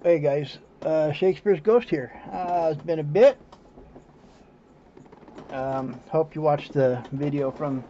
Hey guys, Shakespeare's Ghost here. It's been a bit. Hope you watched the video from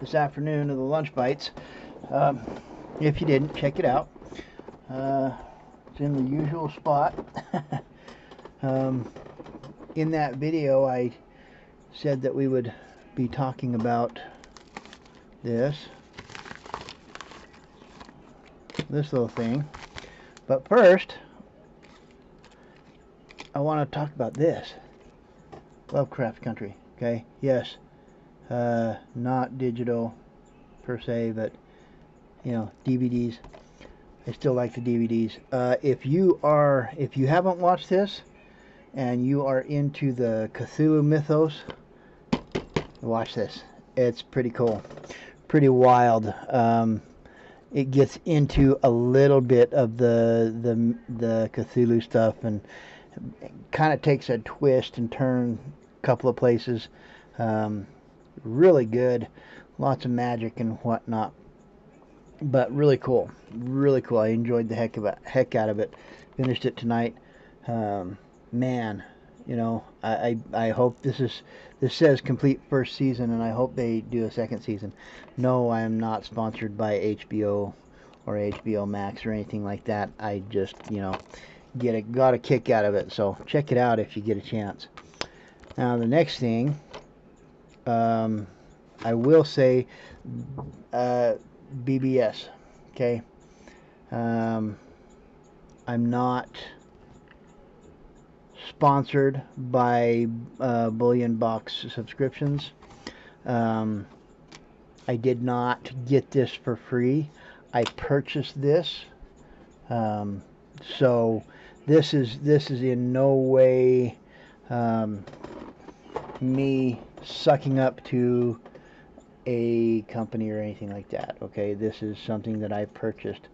this afternoon of the lunch bites. Um, if you didn't, check it out. It's in the usual spot. um, in that video, I said that we would be talking about this little thing. But first, I want to talk about this. Lovecraft Country. Okay, yes, not digital per se, but DVDs. I still like the DVDs. If you haven't watched this and you are into the Cthulhu mythos, watch this. It's pretty cool, pretty wild. It gets into a little bit of the Cthulhu stuff, and kind of takes a twist and turn a couple of places. Really good, lots of magic and whatnot, but really cool, really cool. I enjoyed the heck out of it. Finished it tonight. Man, I hope this says complete first season, and I hope they do a second season. No, I am not sponsored by HBO or HBO Max or anything like that. I just got a kick out of it, so check it out if you get a chance. Now the next thing, I will say, BBS. Okay, I'm not sponsored by Bullion Box subscriptions. I did not get this for free. I purchased this, so this is in no way me sucking up to a company or anything like that. Okay, this is something that I purchased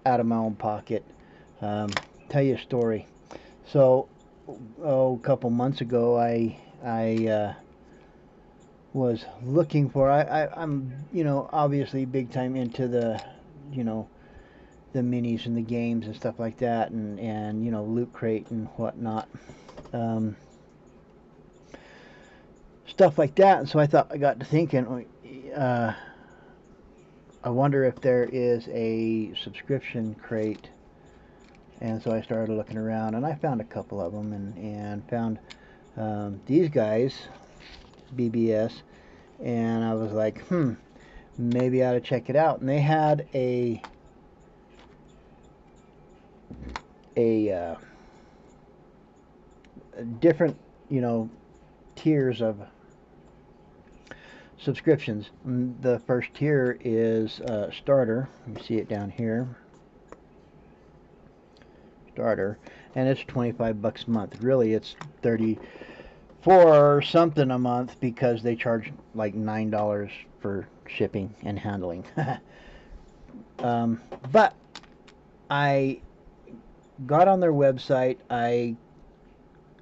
out of my own pocket. Tell you a story. So, a couple months ago, I was looking for. I'm obviously big time into the the minis and the games and stuff like that, and Loot Crate and whatnot. Stuff like that. And so I got to thinking, I wonder if there is a subscription crate. And so I started looking around, and I found a couple of them, and found these guys, BBS, and I was like, maybe I ought to check it out. And they had a different, tiers of subscriptions. The first tier is starter. You see it down here. Starter, and it's $25 a month. Really, it's $34 something a month because they charge like $9 for shipping and handling. But I got on their website. I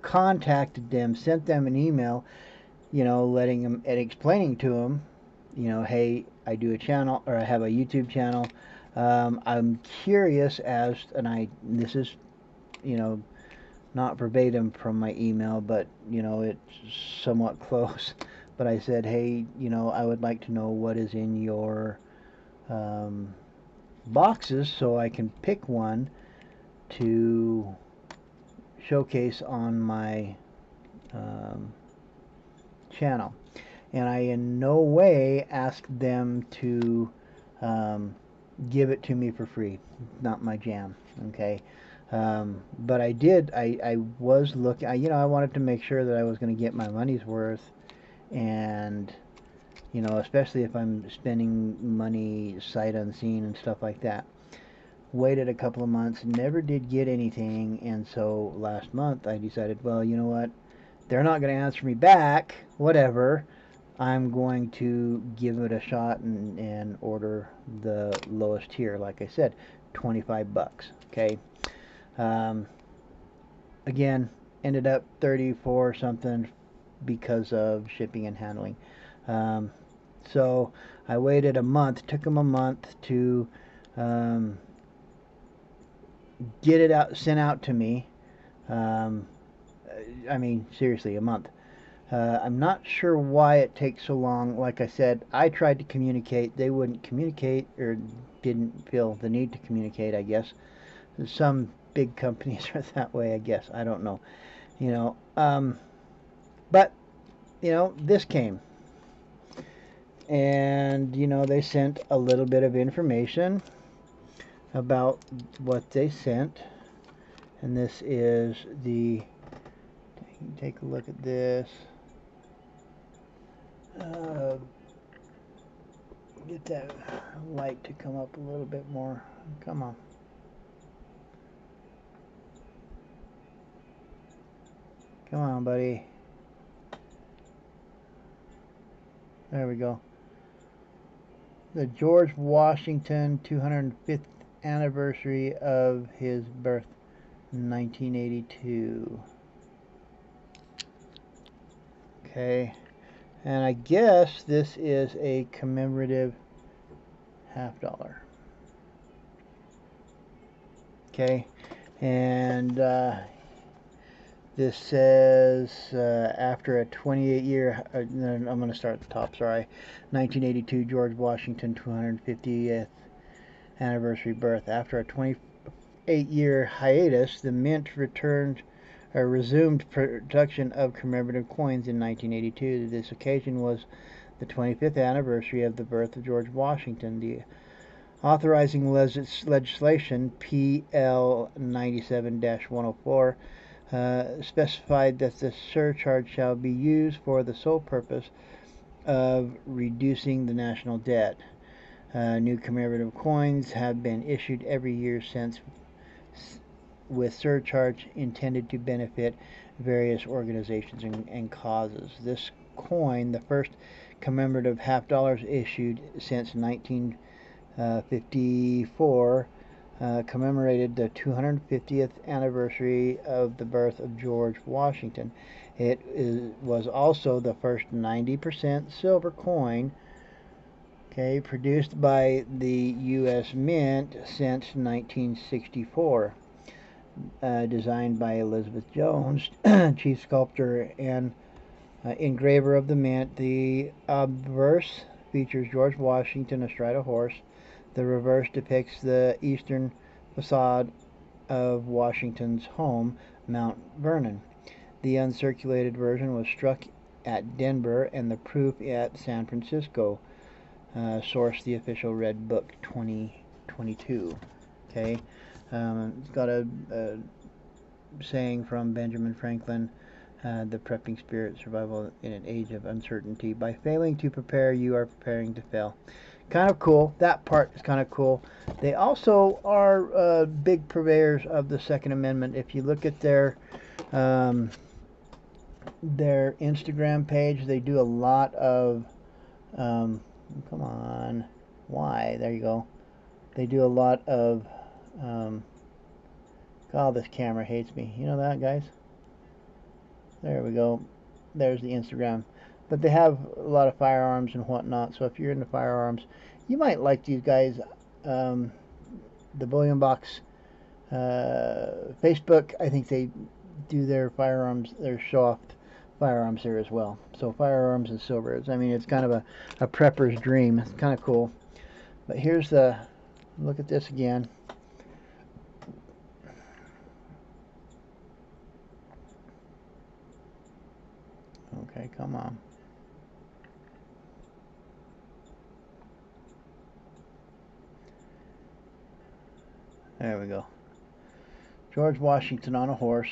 contacted them, sent them an email, letting them and explaining to them, hey, I do a channel, or I have a YouTube channel. I'm curious and this is, not verbatim from my email, but it's somewhat close. But I said, hey, I would like to know what is in your boxes so I can pick one to showcase on my channel. And I in no way asked them to give it to me for free. Not my jam. Okay. But I did. I was looking. I wanted to make sure that I was going to get my money's worth, and especially if I'm spending money sight unseen and stuff like that. Waited a couple of months, never did get anything, and so last month I decided, well, you know what? They're not going to answer me back. Whatever. I'm going to give it a shot and order the lowest tier. Like I said, $25. Okay. Again, ended up 34 something because of shipping and handling. So I waited a month. Took them a month to get it out, sent out to me. I mean, seriously, a month. I'm not sure why it takes so long. Like I said, I tried to communicate. They wouldn't communicate, or didn't feel the need to communicate, I guess. Some big companies are that way, I guess. I don't know. You know, but, you know, this came. And, you know, they sent a little bit of information about what they sent. And this is the, take a look at this. Get that light to come up a little bit more. Come on. Come on, buddy. There we go. The George Washington 205th anniversary of his birth, 1982. Okay. And I guess this is a commemorative $50. Okay. And this says after a 28-year, I'm going to start at the top, sorry. 1982 George Washington 250th anniversary birth. After a 28-year hiatus, the mint resumed production of commemorative coins in 1982. This occasion was the 25th anniversary of the birth of George Washington. The authorizing legislation PL 97-104 specified that the surcharge shall be used for the sole purpose of reducing the national debt. New commemorative coins have been issued every year since, with surcharge intended to benefit various organizations and causes. This coin, the first commemorative $50 issued since 1954, commemorated the 250th anniversary of the birth of George Washington. It was also the first 90% silver coin, okay, produced by the U.S. Mint since 1964. Designed by Elizabeth Jones, chief sculptor and engraver of the mint. The obverse features George Washington astride a horse. The reverse depicts the eastern facade of Washington's home, Mount Vernon. The uncirculated version was struck at Denver and the proof at San Francisco. Source: the official Red Book 2022. Okay. It's got a saying from Benjamin Franklin, the prepping spirit, survival in an age of uncertainty. By failing to prepare, you are preparing to fail. Kind of cool. That part is kind of cool. They also are big purveyors of the Second Amendment. If you look at their Instagram page, they do a lot of come on, why? There you go. They do a lot of God, this camera hates me. You know that, guys? There we go. There's the Instagram. But they have a lot of firearms and whatnot, so if you're into firearms, you might like these guys. The Bullion Box Facebook, I think they do their firearms, their show-off firearms there as well. So firearms and silver. I mean, it's kind of a prepper's dream. It's kind of cool. But here's the, look at this again. Okay, come on. There we go. George Washington on a horse.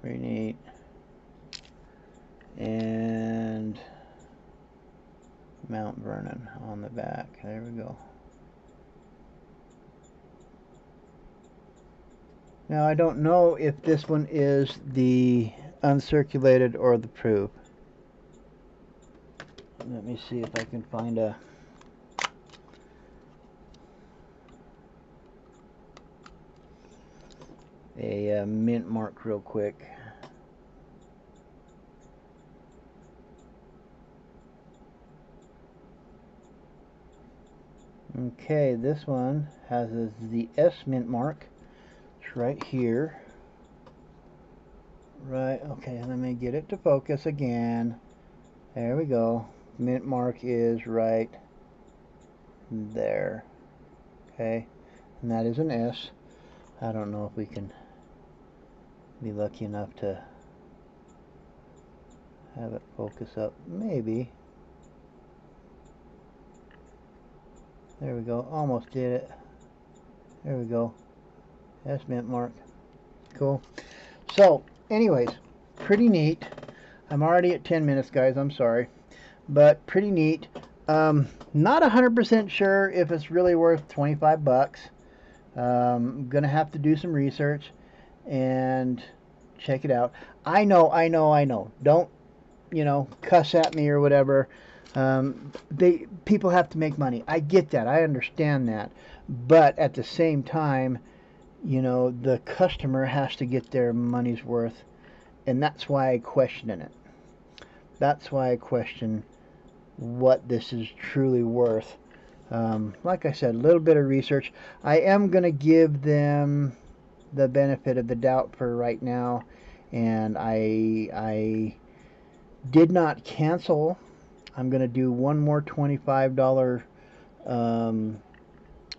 Very neat. And Mount Vernon on the back. There we go. Now I don't know if this one is the uncirculated or the proof. Let me see if I can find a mint mark real quick. Okay, this one has the S mint mark. It's right here. Right, okay, let me get it to focus again. There we go. Mint mark is right there. Okay, and that is an S. I don't know if we can be lucky enough to have it focus up. Maybe. There we go. Almost did it. There we go. S mint mark. Cool. So, anyways, pretty neat. I'm already at 10 minutes, guys. I'm sorry. But pretty neat. Not 100% sure if it's really worth 25 bucks. I'm going to have to do some research and check it out. I know. Don't, cuss at me or whatever. People have to make money. I get that. I understand that. But at the same time, the customer has to get their money's worth. And that's why I question it. That's why I question what this is truly worth. Like I said, a little bit of research. I am going to give them the benefit of the doubt for right now. And I did not cancel. I'm going to do one more $25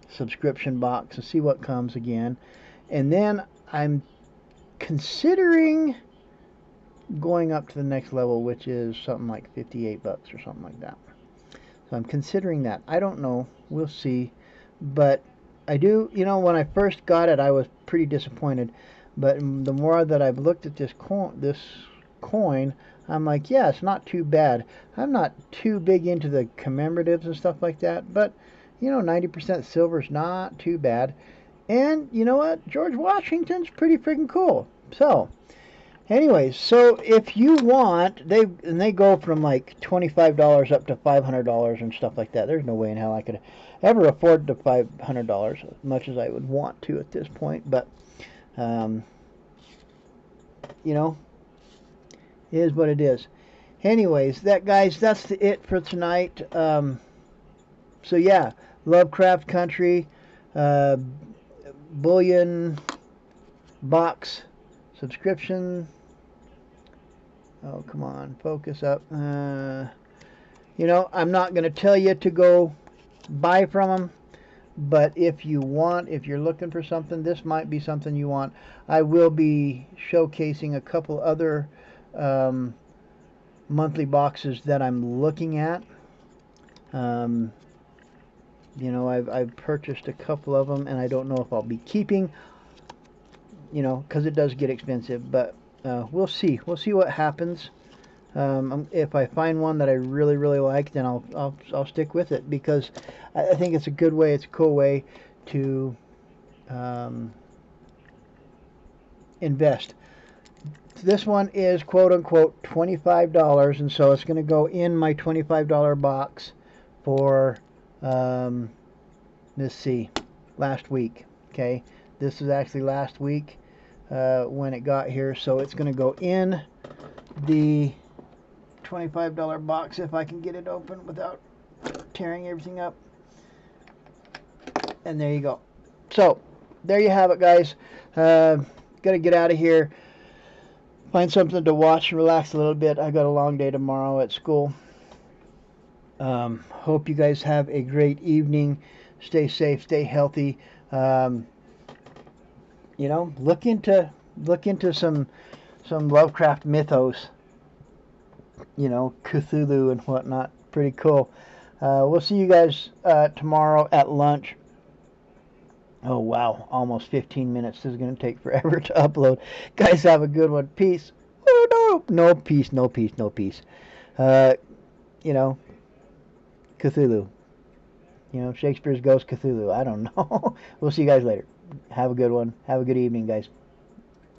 subscription box and see what comes again. And then I'm considering going up to the next level, which is something like 58 bucks or something like that. So I'm considering that. I don't know. We'll see. But I do, when I first got it, I was pretty disappointed. But the more that I've looked at this coin, I'm like, yeah, it's not too bad. I'm not too big into the commemoratives and stuff like that, but 90% silver is not too bad. And you know what? George Washington's pretty freaking cool. So, anyways, so if you want, they go from like $25 up to $500 and stuff like that. There's no way in hell I could ever afford the $500 as much as I would want to at this point, but it is what it is. Anyways, guys, that's it for tonight. So yeah, Lovecraft Country, bullion box subscription. Oh, come on, focus up. I'm not going to tell you to go buy from them, but if you're looking for something, this might be something you want. I will be showcasing a couple other monthly boxes that I'm looking at. I've purchased a couple of them, and I don't know if I'll be keeping, because it does get expensive, but we'll see. We'll see what happens. If I find one that I really, really like, then I'll stick with it, because I think it's a good way. It's a cool way to invest. This one is quote-unquote $25, and so it's going to go in my $25 box for, let's see, last week. Okay, this is actually last week when it got here, so it's going to go in the $25 box if I can get it open without tearing everything up. And there you go. So, there you have it, guys. Got to get out of here. Find something to watch and relax a little bit. I got a long day tomorrow at school. Hope you guys have a great evening. Stay safe, stay healthy. Look into some Lovecraft mythos. Cthulhu and whatnot. Pretty cool. We'll see you guys tomorrow at lunch. Oh, wow. Almost 15 minutes. This is going to take forever to upload. Guys, have a good one. Peace. Oh, no. No peace, no peace, no peace. Cthulhu. Shakespeare's Ghost Cthulhu. I don't know. We'll see you guys later. Have a good one. Have a good evening, guys.